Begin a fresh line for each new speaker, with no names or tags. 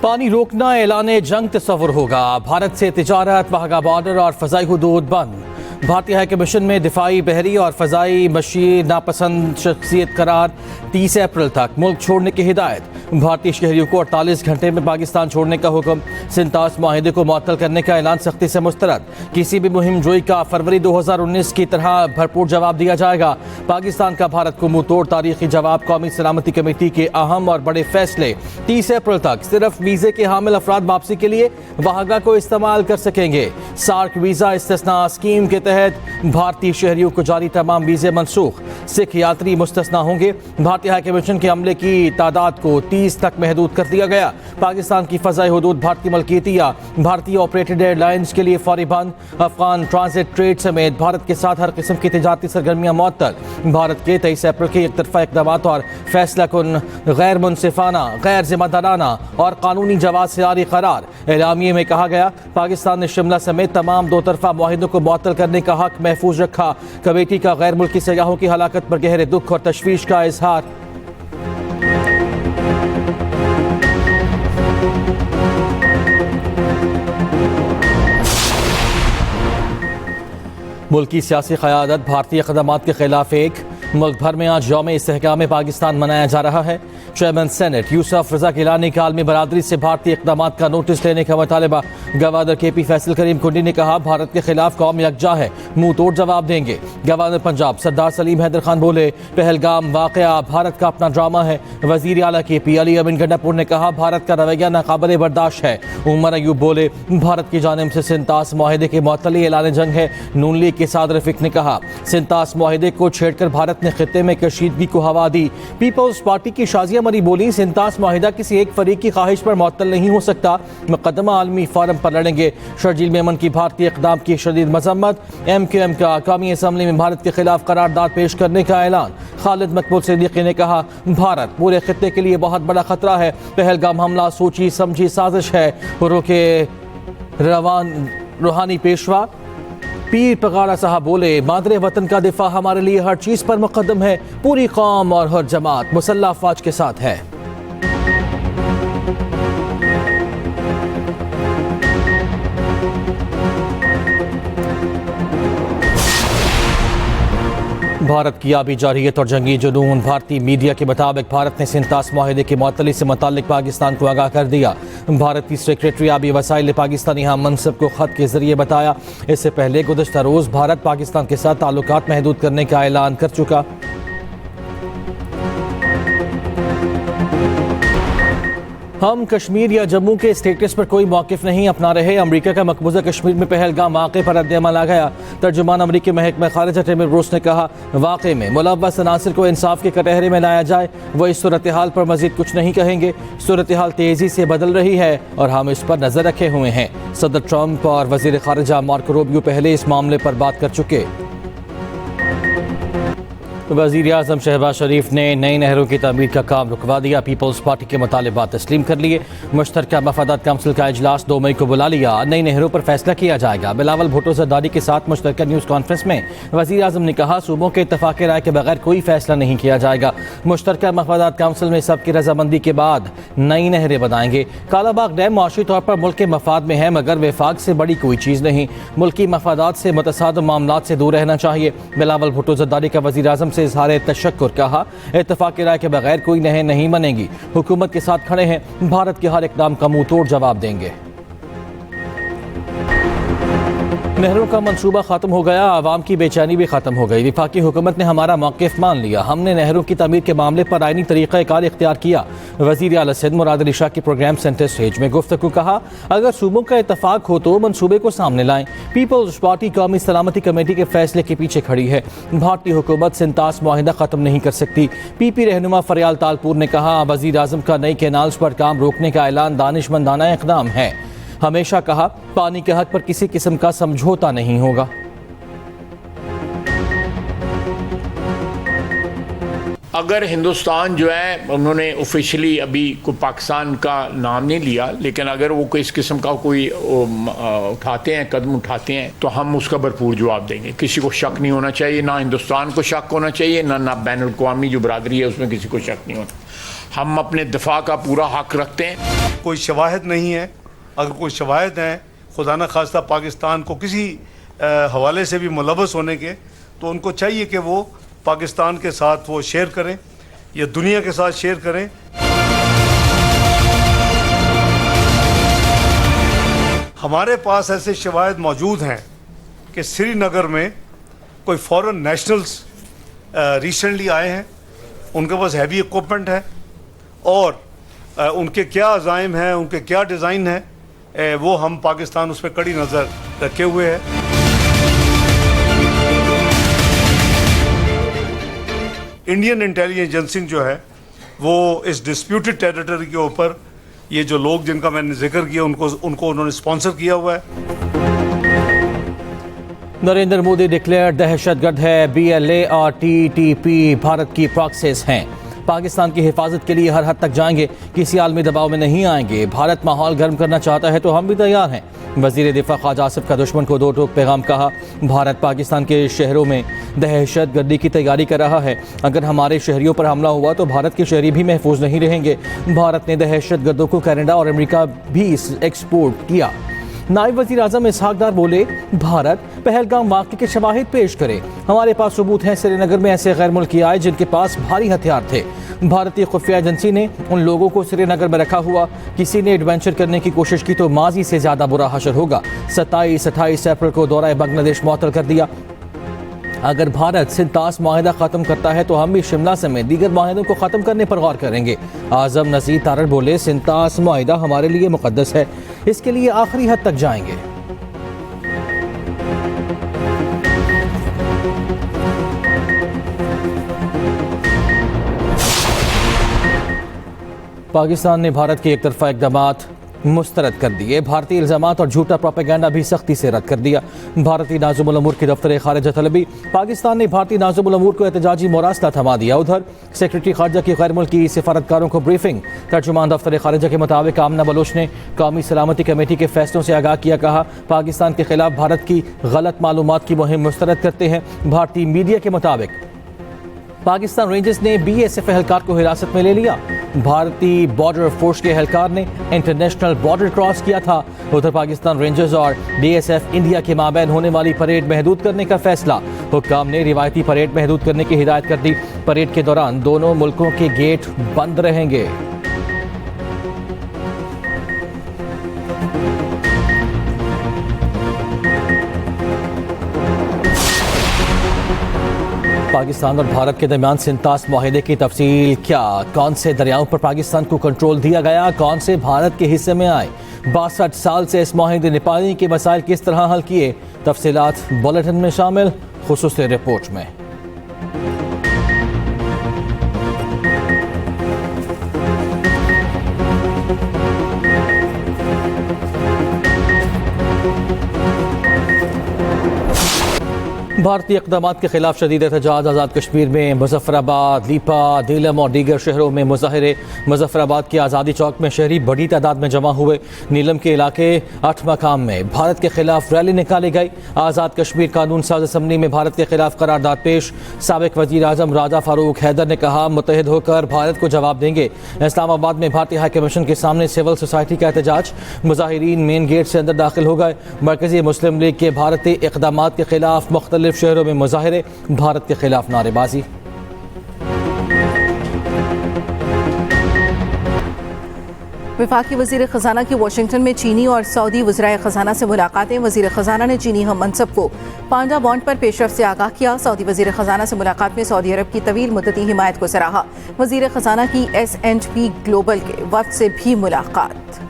पानी रोकना ऐलान जंग तस्वुर होगा। भारत से तिजारत, वाघा बॉर्डर और फजाई हुदूद बंद। भारतीय हाई कमीशन में दिफाई, बहरी और फजाई मशीर नापसंद शख्सियत करार। 30 अप्रैल तक मुल्क छोड़ने की हिदायत। भारतीय शहरियों को 48 घंटे में पाकिस्तान छोड़ने का हुक्म। सिंतास माहिदे को मुअत्तल करने का ऐलान सख्ती से मुस्तरद। किसी भी मुहिम जोई का फरवरी 2019 की तरह भरपूर जवाब दिया जाएगा। पाकिस्तान का भारत को मुंह तोड़ तारीखी जवाब। कौमी सलामती कमेटी के अहम और बड़े फैसले। 30 अप्रैल तक सिर्फ वीजे के हामिल अफराद वापसी के लिए वाहगा को इस्तेमाल कर सकेंगे। सार्क वीजा इस्तिस्ना स्कीम के तहत भारतीय शहरियों को जारी तमाम वीजे मनसूख। सिख यात्री मुस्तस्ना होंगे। भारतीय हाई कमीशन के अमले की तादाद को 30 तक महदूद कर दिया गया। पाकिस्तान की फजाई हुदूद भारतीय मलकियती या भारतीय ऑपरेटेड एयरलाइंस के लिए फौरी बंद। अफगान ट्रांजिट ट्रेड समेत भारत के साथ हर किस्म की तिजारती सरगर्मियां मुअत्तल। भारत के 23 अप्रैल के एक तरफा इक़दाम और फैसला कुन, गैर मुनसिफाना, गैर जिम्मेदाराना और कानूनी जवाब से आरी करार। एलामिये में कहा गया, पाकिस्तान ने शिमला समेत तमाम दो तरफा मुआहिदों को मुअत्तल करने का हक महफूज रखा। कमेटी का गैर मुल्की सयाहों की हलाकत पर गहरे दुख और तशवीश का इजहार। मुल्की सियासी क़यादत, भारतीय इक़दामात के खिलाफ एक। मुल्क भर में आज यौम इस्तेहकाम पाकिस्तान मनाया जा रहा है। चेयरमैन सेनेट यूसुफ रजा गिलानी का आलमी बरादरी से भारतीय इक़दामात का नोटिस लेने का मुतालबा। गवर्नर KP फैसल करीम कुंडी ने कहा, भारत के खिलाफ कौम यकजा है, मुंह तोड़ जवाब देंगे। गवर्नर पंजाब सरदार सलीम हैदर खान बोले, पहलगाम वाक़या भारत का अपना ड्रामा है। वज़ीर आला KP अली अमीन गंडापुर ने कहा, भारत का रवैया नाकाबिले बर्दाश्त है। उमर अयूब बोले, भारत की जानिब से सिंतास मुआहिदे के मुअत्तली ऐलान जंग है। नून लीग के साद रफीक ने कहा, सिंतास मुआहिदे को छेड़कर भारत ने खित्ते में कशीदगी को हवा दी। पीपल्स पार्टी की शाजिया मरी बोली, सिंतास मुआहिदा किसी एक फरीक की ख्वाहिश पर मुअत्तल नहीं हो सकता। मुकदमा आलमी फोरम पर लड़ेंगे। शर्जील मेमन की भारतीय इक़दाम की शदीद मजम्मत। MQM का कौमी असम्बली में भारत के खिलाफ करारदाद पेश करने का ऐलान। खालिद मकबूल सिद्दीकी ने कहा, भारत पूरे खित्ते के लिए बहुत बड़ा खतरा है। पहलगाम हमला सोची समझी साजिश है। रोके रूहानी पेशवा पीर पगाड़ा साहब बोले, मादरे वतन का दिफा हमारे लिए हर चीज पर मुकद्दम है। पूरी कौम और हर जमात मुसल्लह अफवाज के साथ है। भारत की आबी जारहियत और जंगी जुनून। भारतीय मीडिया के मुताबिक भारत ने सिंतास मुआहिदे की मुअत्तली से मुताल्लिक पाकिस्तान को आगाह कर दिया। भारत की सेक्रेटरी आबी वसाइल ने पाकिस्तानी हम मनसब को ख़त के जरिए बताया। इससे पहले गुज़श्ता रोज़ भारत पाकिस्तान के साथ ताल्लुकात महदूद करने का ऐलान कर चुका। हम कश्मीर या जम्मू के स्टेटस पर कोई मौक़िफ़ नहीं अपना रहे। अमरीका का मकबूजा कश्मीर में पहलगाम वाक़े पर रद्द-ए-अमल आ गया। तर्जुमान अमरीकी महकमा ख़ारिजा टिम रूस ने कहा, वाक़े में मुलव्वस अनासिर को इंसाफ के कटहरे में लाया जाए। वो इस सूरत हाल पर मज़ीद कुछ नहीं कहेंगे। सूरत हाल तेज़ी से बदल रही है और हम इस पर नज़र रखे हुए हैं। सदर ट्रंप और वज़ीर ख़ारिजा मार्को रूबियो पहले इस मामले पर बात कर चुके। वज़ीर आज़म शहबाज शरीफ ने नई नहरों की तमीर का काम रुकवा दिया। पीपल्स पार्टी के मुतालिबात तस्लीम कर लिए। मुश्तरका मफादात काउंसिल का इजलास 2 मई को बुला लिया। नई नहरों पर फैसला किया जाएगा। बिलावल भुट्टो जरदारी के साथ मुश्तरका न्यूज़ कॉन्फ्रेंस में वज़ीर आज़म ने कहा, सूबों के इत्तफाक़ राय के बगैर कोई फैसला नहीं किया जाएगा। मुश्तरका मफादात काउंसिल में सबकी रजामंदी के बाद नई नहरें बनाएंगे। कालाबाग डैम मुआशी तौर पर मुल्क के मफाद में है, मगर वफाक से बड़ी कोई चीज़ नहीं। मुल्की मफादात से मुतसादिम मामलात से दूर रहना चाहिए। बिलावल भुट्टो जरदारी का वज़ीर आज़म से इज़हार तशक्कुर कहा, इत्तफाक़ राय के बगैर कोई नहर नहीं बनेगी। हुकूमत के साथ खड़े हैं। भारत के हर इक़दाम का मुंह तोड़ जवाब देंगे। नहरों का मंसूबा खत्म हो गया, आवाम की बेचैनी भी खत्म हो गई। वफाकी हुकूमत ने हमारा मौक़िफ़ मान लिया। हमने नहरों की तमीर के मामले पर आईनी तरीक़ाकार इख्तियार किया। वज़ीर आला सिंध मुराद अली शाह की प्रोग्राम सेंटर स्टेज में गुफ्तगू कहा, अगर सूबों का इत्तफाक हो तो मंसूबे को सामने लाएं। पीपल्स पार्टी कौमी सलामती कमेटी के फैसले के पीछे खड़ी है। भारतीय हुकूमत सिंतास मुआहिदा ख़त्म नहीं कर सकती। PP रहनुमा फरियाल तालपुर ने कहा, वज़ीर आज़म का नई कैनाल्स पर काम रोकने का ऐलान दानिशमंदाना इक़दाम है। हमेशा कहा, पानी के हक पर किसी किस्म का समझौता नहीं होगा।
अगर हिंदुस्तान जो है उन्होंने ऑफिशियली अभी कोई पाकिस्तान का नाम नहीं लिया, लेकिन अगर वो कोई इस किस्म का कोई उठाते हैं, कदम उठाते हैं, तो हम उसका भरपूर जवाब देंगे। किसी को शक नहीं होना चाहिए, ना हिंदुस्तान को शक होना चाहिए, ना बैनुल अक़वामी जो बरादरी है उसमें किसी को शक नहीं होना। हम अपने दिफा का पूरा हक रखते हैं।
कोई शवाहिद नहीं है, अगर कोई शवाहिद हैं खुदा न खास्ता पाकिस्तान को किसी हवाले से भी मुलव्वस होने के, तो उनको चाहिए कि वो पाकिस्तान के साथ वो शेयर करें या दुनिया के साथ शेयर करें। हमारे पास ऐसे शवाहिद मौजूद हैं कि श्रीनगर में कोई फॉरेन नेशनल्स रिसेंटली आए हैं, उनके पास हैवी इक्विपमेंट है और उनके क्या अज़ाइम हैं, उनके क्या डिज़ाइन है, वो हम पाकिस्तान उस पर कड़ी नज़र रखे हुए हैं। इंडियन इंटेलिजेंस एजेंसी जो है वो इस डिस्प्यूटेड टेरिटरी के ऊपर ये जो लोग जिनका मैंने जिक्र किया उनको उन्होंने स्पॉन्सर किया हुआ है।
नरेंद्र मोदी डिक्लेयर दहशतगर्द है, BLA और TTP भारत की प्रॉक्सीज हैं। पाकिस्तान की हिफाजत के लिए हर हद तक जाएंगे, किसी आलमी दबाव में नहीं आएंगे। भारत माहौल गर्म करना चाहता है तो हम भी तैयार हैं। वज़ीर दिफा ख्वाजा आसिफ का दुश्मन को दो टोक पैगाम कहा। भारत पाकिस्तान के शहरों में दहशत गर्दी की तैयारी कर रहा है। अगर हमारे शहरियों पर हमला हुआ तो भारत के शहरी भी महफूज नहीं रहेंगे। भारत ने दहशत गर्दों को कनाडा और अमेरिका भी एक्सपोर्ट किया। नायब वज़ीर आज़म इसहाक डार बोले, भारत पहलगाम वाक़े के शवाहिद पेश करे। हमारे पास सबूत हैं, श्रीनगर में ऐसे गैर मुल्की आए जिनके पास भारी हथियार थे। भारतीय खुफिया एजेंसी ने उन लोगों को श्रीनगर में रखा हुआ। किसी ने एडवेंचर करने की कोशिश की तो माजी से ज़्यादा बुरा हशर होगा। 27-28 अप्रैल को दौरा बांग्लादेश मुअत्तल कर दिया। अगर भारत सिंतास माहिदा ख़त्म करता है तो हम भी शिमला समेत दीगर माहिदों को ख़त्म करने पर गौर करेंगे। आज़म नज़ीर तारड़ बोले, सिंतास माहिदा हमारे लिए मुक़द्दस है, इसके लिए आखिरी हद तक जाएंगे। पाकिस्तान ने भारत के एक तरफा इक़दामात मुस्तरद कर दिए। भारतीय इल्ज़ामात और झूठा प्रोपेगेंडा भी सख्ती से रद्द कर दिया। भारतीय नाज़िमुल उमूर के दफ्तर खारिजा तलबी, पाकिस्तान ने भारतीय नाज़िमुल उमूर को एहतजाजी मुरासला थमा दिया। उधर सेक्रेटरी खारजा की गैर मुल्की सिफारतकारों को ब्रीफिंग। तर्जुमान दफ्तर खारिजा के मुताबिक आमना बलोच ने कौमी सलामती कमेटी के फैसलों से आगाह किया। कहा, पाकिस्तान के खिलाफ भारत की गलत मालूमात की मुहिम मुस्तरद करते हैं। भारतीय मीडिया के मुताबिक पाकिस्तान रेंजर्स ने BSF एहलकार को हिरासत में ले लिया। भारतीय बॉर्डर फोर्स के एहलकार ने इंटरनेशनल बॉर्डर क्रॉस किया था। उधर पाकिस्तान रेंजर्स और BSF इंडिया के माबैन होने वाली परेड महदूद करने का फैसला। हुक्काम ने रिवायती परेड महदूद करने की हिदायत कर दी। परेड के दौरान दोनों मुल्कों के गेट बंद रहेंगे। पाकिस्तान और भारत के दरमियान सिंतास माहिदे की तफसील क्या? कौन से दरियाओं पर पाकिस्तान को कंट्रोल दिया गया, कौन से भारत के हिस्से में आए? 62 साल से इस माहिदे ने पानी के मसाइल किस तरह हल किए? तफसीलात बुलेटिन में शामिल, खुसूसी रिपोर्ट में। भारतीय इक़दामात के खिलाफ शदीद एहतजाज। आज़ाद कश्मीर में मुजफ्फराबाद, लीपा, नीलम और दीगर शहरों में मुजाहिरे। मुजफ्फराबाद के आज़ादी चौक में शहरी बड़ी तादाद में जमा हुए। नीलम के इलाके 8 मकाम में भारत के खिलाफ रैली निकाली गई। आज़ाद कश्मीर कानून साज असम्बली में भारत के खिलाफ करारदाद पेश। साबिक वज़ीर आज़म राजा फारूक हैदर ने कहा, मुत्तहिद होकर भारत को जवाब देंगे। इस्लामाबाद में भारतीय हाई कमीशन के सामने सिविल सोसाइटी का एहतजाज। मुजाहिरीन मेन गेट से अंदर दाखिल हो गए। मरकजी मुस्लिम लीग के भारतीय इक़दामात के खिलाफ मुख्तलिफ शहरों में मुजाहिरे। भारत के खिलाफ नारेबाजी।
वफाकी वज़ीर ख़ज़ाना की वाशिंगटन में चीनी और सऊदी वज़राए ख़ज़ाना से मुलाकातें। वज़ीर ख़ज़ाना ने चीनी हम मनसब को पांडा बॉन्ड पर पेशरफ से आगाह किया। सऊदी वज़ीर ख़ज़ाना से मुलाकात में सऊदी अरब की तवील मुद्दती हिमायत को सराहा। वज़ीर ख़ज़ाना की S&P ग्लोबल के वफ़द से भी मुलाकात।